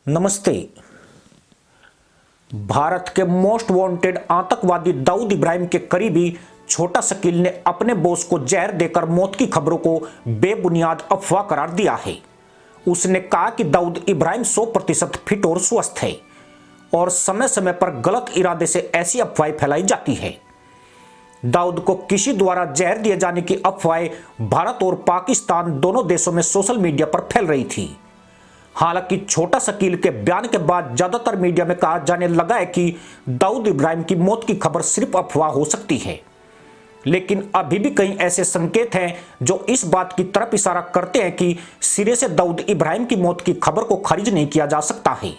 नमस्ते। भारत के most wanted आतंकवादी दाऊद इब्राहिम के करीबी छोटा शकील ने अपने बॉस को जहर देकर मौत की खबरों को बेबुनियाद अफवाह करार दिया है। उसने कहा कि दाऊद इब्राहिम 100% फिट और स्वस्थ है और समय समय पर गलत इरादे से ऐसी अफवाहें फैलाई जाती है। दाऊद को किसी द्वारा जहर दिए जाने की अफवाहें भारत और पाकिस्तान दोनों देशों में सोशल मीडिया पर फैल रही थी। हालांकि छोटा शकील के बयान के बाद ज्यादातर मीडिया में कहा जाने लगा है कि दाऊद इब्राहिम की मौत की खबर सिर्फ अफवाह हो सकती है, लेकिन अभी भी कई ऐसे संकेत हैं जो इस बात की तरफ इशारा करते हैं कि सिरे से दाऊद इब्राहिम की मौत की खबर को खारिज नहीं किया जा सकता है।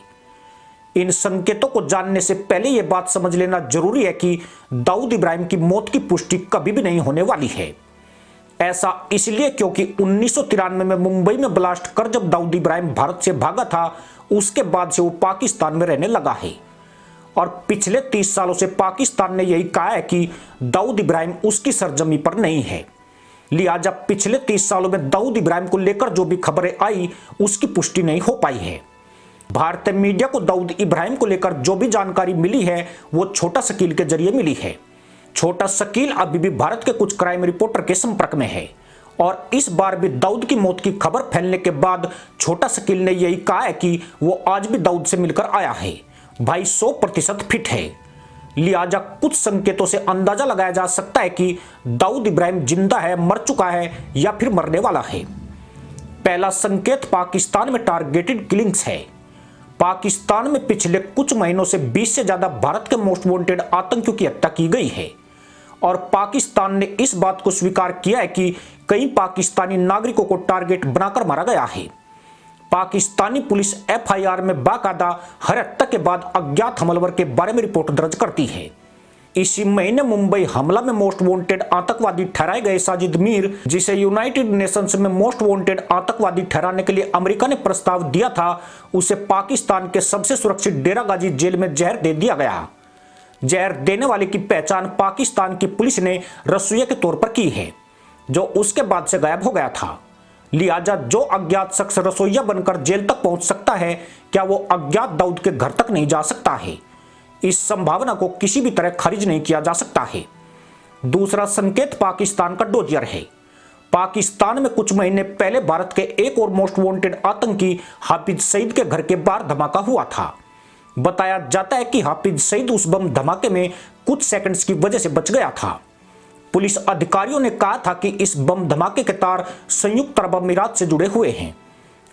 इन संकेतों को जानने से पहले यह बात समझ लेना जरूरी है कि दाऊद इब्राहिम की मौत की पुष्टि कभी भी नहीं होने वाली है। ऐसा इसलिए क्योंकि 1993 में मुंबई में ब्लास्ट कर जब दाऊद इब्राहिम भारत से भागा था, उसके बाद से वो पाकिस्तान में रहने लगा है और पिछले 30 सालों से पाकिस्तान ने यही कहा है कि दाऊद इब्राहिम उसकी सरजमी पर नहीं है। लिहाजा पिछले 30 सालों में दाऊद इब्राहिम को लेकर जो भी खबरें आई उसकी पुष्टि नहीं हो पाई है। भारतीय मीडिया को दाऊद इब्राहिम को लेकर जो भी जानकारी मिली है वो छोटा शकील के जरिए मिली है। छोटा शकील अभी भी भारत के कुछ क्राइम रिपोर्टर के संपर्क में है और इस बार भी दाऊद की मौत की खबर फैलने के बाद छोटा शकील ने यही कहा है कि वो आज भी दाऊद से मिलकर आया है। भाई 100% फिट है। लिहाजा कुछ संकेतों से अंदाजा लगाया जा सकता है कि दाऊद इब्राहिम जिंदा है, मर चुका है या फिर मरने वाला है। पहला संकेत पाकिस्तान में टारगेटेड किलिंग्स है। पाकिस्तान में पिछले कुछ महीनों से 20 से ज्यादा भारत के मोस्ट वांटेड आतंकियों की हत्या की गई है और पाकिस्तान ने इस बात को स्वीकार किया है कि कई पाकिस्तानी नागरिकों को टारगेट बनाकर मारा गया है। पाकिस्तानी पुलिस एफआईआर में बाकायदा हर हत्या के बाद अज्ञात हमलावर के बारे में रिपोर्ट दर्ज करती है। इसी महीने मुंबई हमला में मोस्ट वांटेड आतंकवादी ठहराए गए साजिद मीर, जिसे यूनाइटेड नेशंस में मोस्ट वांटेड आतंकवादी ठहराने के लिए अमेरिका ने प्रस्ताव दिया था, उसे पाकिस्तान के सबसे सुरक्षित डेरा गाजी जेल में जहर दे दिया गया। जहर देने वाले की पहचान पाकिस्तान की पुलिस ने रसोइया के तौर पर की है, जो उसके बाद से गायब हो गया था। लिहाजा जो अज्ञात शख्स रसोइया बनकर जेल तक पहुंच सकता है, क्या वो अज्ञात दाऊद के घर तक नहीं जा सकता है? इस संभावना को किसी भी तरह खारिज नहीं किया जा सकता है। दूसरा संकेत पाकिस्तान का डोजियर है। पाकिस्तान में कुछ महीने पहले भारत के एक और मोस्ट वांटेड आतंकी हाफिज सईद के घर के बाहर धमाका हुआ था। बताया जाता है कि हाफिज सईद उस बम धमाके में कुछ सेकंड्स की वजह से बच गया था। पुलिस अधिकारियों ने कहा था कि इस बम धमाके के तार संयुक्त अरब अमीरात से जुड़े हुए हैं।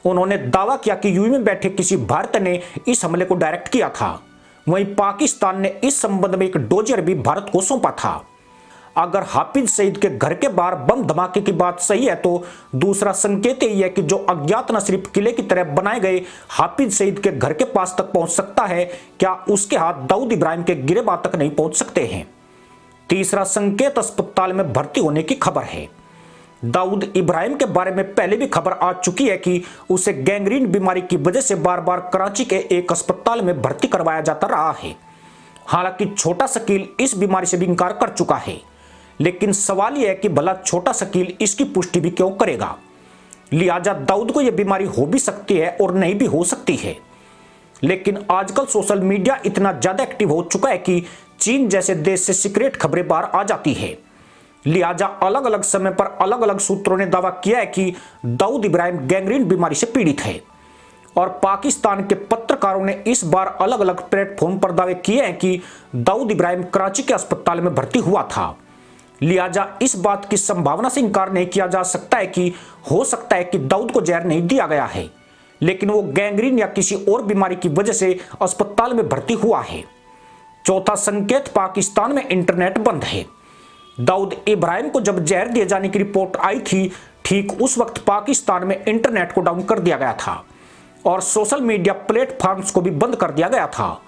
उन्होंने दावा किया कि यूएई में बैठे किसी भारतीय ने इस हमले को डायरेक्ट किया था। वहीं पाकिस्तान ने इस संबंध में एक डोजियर भी भारत को सौंपा था। अगर हाफिज सईद के घर के बाहर बम धमाके की बात सही है तो दूसरा संकेत यही है कि जो अज्ञात न सिर्फ किले की तरह बनाए गए हाफिज सईद के घर के पास तक पहुंच सकता है, क्या उसके हाथ दाऊद इब्राहिम के गिरेबान तक नहीं पहुंच सकते हैं? तीसरा संकेत अस्पताल में भर्ती होने की खबर है। दाऊद इब्राहिम के बारे में पहले भी खबर आ चुकी है कि उसे गैंग्रीन बीमारी की वजह से बार बार कराची के एक अस्पताल में भर्ती करवाया जाता रहा है। हालांकि छोटा शकील इस बीमारी से भी इंकार कर चुका है, लेकिन सवाल यह है कि भला छोटा शकील इसकी पुष्टि भी क्यों करेगा? लिहाजा दाऊद को यह बीमारी हो भी सकती है और नहीं भी हो सकती है। लेकिन आजकल सोशल मीडिया इतना ज्यादा एक्टिव हो चुका है कि चीन जैसे देश से सीक्रेट खबरें बाहर आ जाती है। लिहाजा अलग अलग समय पर अलग अलग सूत्रों ने दावा किया है कि दाऊद इब्राहिम गैंग्रीन बीमारी से पीड़ित है और पाकिस्तान के पत्रकारों ने इस बार अलग अलग प्लेटफॉर्म पर दावे किए हैं कि दाऊद इब्राहिम कराची के अस्पताल में भर्ती हुआ था। लिहाजा इस बात की संभावना से इंकार नहीं किया जा सकता है कि हो सकता है कि दाऊद को जहर नहीं दिया गया है, लेकिन वो गैंग्रीन या किसी और बीमारी की वजह से अस्पताल में भर्ती हुआ है। चौथा संकेत पाकिस्तान में इंटरनेट बंद है। दाऊद इब्राहिम को जब जहर दिए जाने की रिपोर्ट आई थी, ठीक उस वक्त पाकिस्तान में इंटरनेट को डाउन कर दिया गया था और सोशल मीडिया प्लेटफॉर्म्स को भी बंद कर दिया गया था।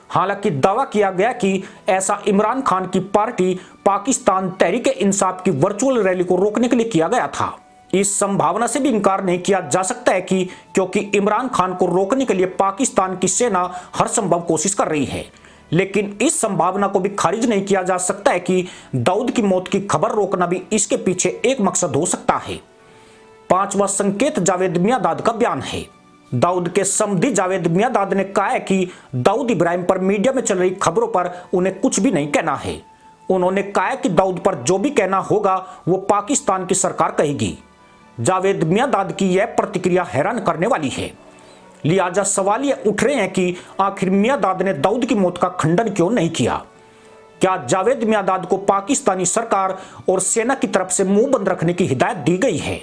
हालांकि दावा किया गया कि ऐसा इमरान खान की पार्टी पाकिस्तान तहरीक इंसाफ की वर्चुअल रैली को रोकने के लिए किया गया था। इस संभावना से भी इंकार नहीं किया जा सकता है कि क्योंकि इमरान खान को रोकने के लिए पाकिस्तान की सेना हर संभव कोशिश कर रही है, लेकिन इस संभावना को भी खारिज नहीं किया जा सकता है कि दाऊद की मौत की खबर रोकना भी इसके पीछे एक मकसद हो सकता है। पांचवा संकेत जावेद मियांदाद का बयान है। दाऊद के समधी जावेद मियांदाद ने कहा है कि दाऊद इब्राहिम पर मीडिया में चल रही खबरों पर उन्हें कुछ भी नहीं कहना है। उन्होंने कहा कि दाऊद पर जो भी कहना होगा वो पाकिस्तान की सरकार कहेगी। जावेद मियांदाद की यह प्रतिक्रिया हैरान करने वाली है। लिहाजा सवाल ये उठ रहे हैं कि आखिर मियांदाद ने दाऊद की मौत का खंडन क्यों नहीं किया। क्या जावेद मियांदाद को पाकिस्तानी सरकार और सेना की तरफ से मुंह बंद रखने की हिदायत दी गई है?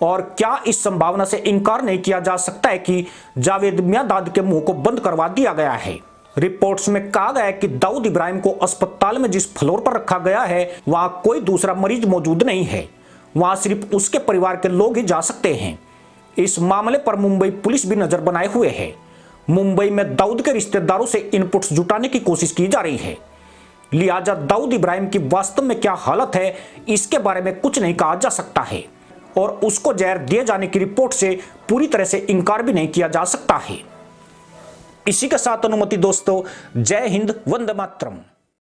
और क्या इस संभावना से इनकार नहीं किया जा सकता है कि जावेद मियांदाद के मुंह को बंद करवा दिया गया है? रिपोर्ट्स में कहा गया है कि दाऊद इब्राहिम को अस्पताल में जिस फ्लोर पर रखा गया है वहां कोई दूसरा मरीज मौजूद नहीं है, वहां सिर्फ उसके परिवार के लोग ही जा सकते हैं। इस मामले पर मुंबई पुलिस भी नजर बनाए हुए है। मुंबई में दाऊद के रिश्तेदारों से इनपुट्स जुटाने की कोशिश की जा रही है। लिहाजा दाऊद इब्राहिम की वास्तव में क्या हालत है इसके बारे में कुछ नहीं कहा जा सकता है और उसको जहर दिए जाने की रिपोर्ट से पूरी तरह से इनकार भी नहीं किया जा सकता है। इसी के साथ अनुमति दोस्तों, जय हिंद, वंदे मातरम।